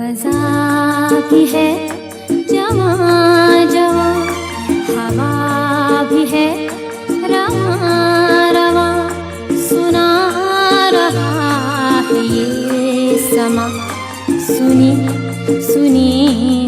फजा भी है जवां जवां, हवा भी है रवां रवां, सुना रहा है ये समा, सुनिए सुनिए